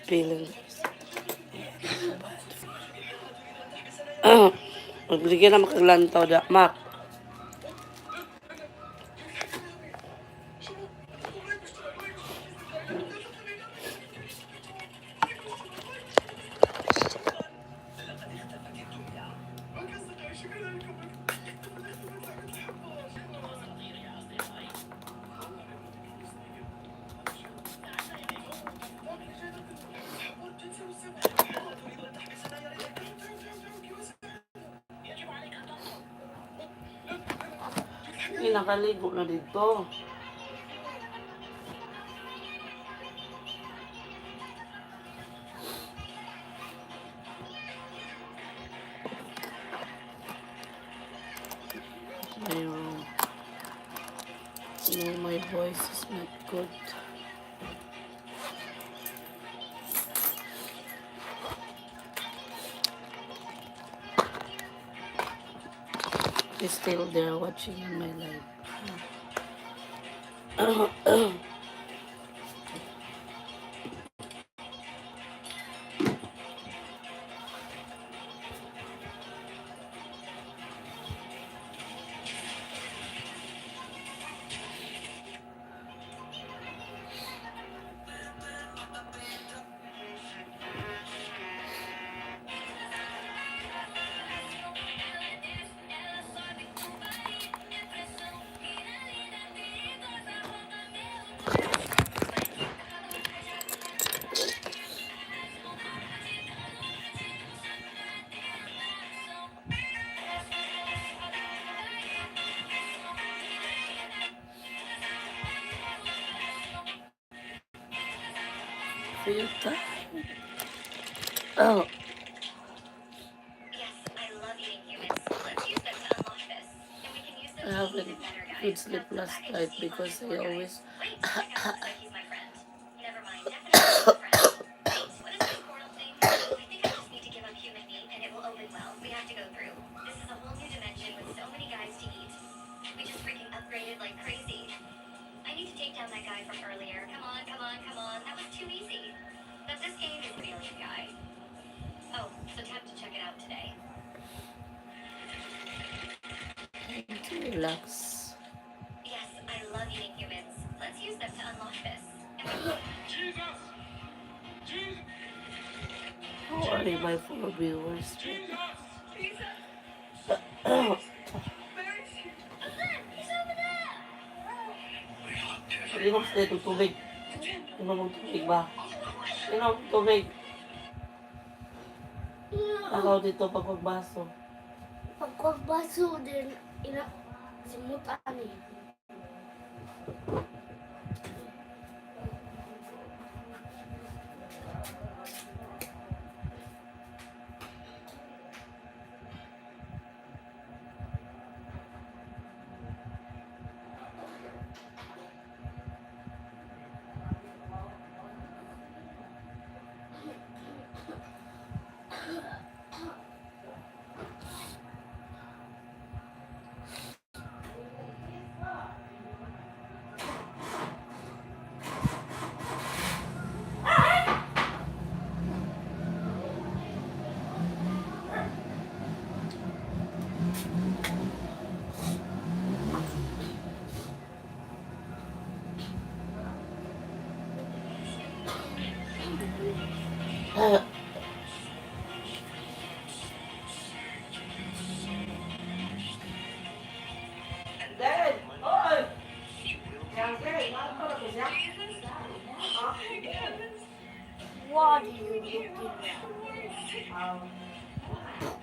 feeling. Magbigyan na makaglantaw da, Mac. Nakaligo na dito. No, my voice is not good. He's still there watching in my life. Filter. Oh. Yes, I love eating humans. Let's use them to unlock this. And we can use them I to haven't be better guys. good sleep last night because I always Wait, that guy looks like he's my friend. Never mind, definitely not a friend. Wait, what is this portal thing? I think I just need to give up human meat and it will open well. We have to go through. This is a whole new dimension with so many guys to eat. We just freaking upgraded like crazy. I need to take down that guy from earlier. Come on, come on, come on. That was too easy. But this game is the alien guy. Oh, so time to check it out today. relax. Yes, I love eating humans. Let's use them to unlock this. And Jesus! Jesus! How are my four viewers? Jesus! Hindi ko gusto itong tubig. Hindi mo tubig ba? Hindi mo tubig. Akaw dito pag magbaso. Pagkagbaso din, simutan eh. What are you looking at?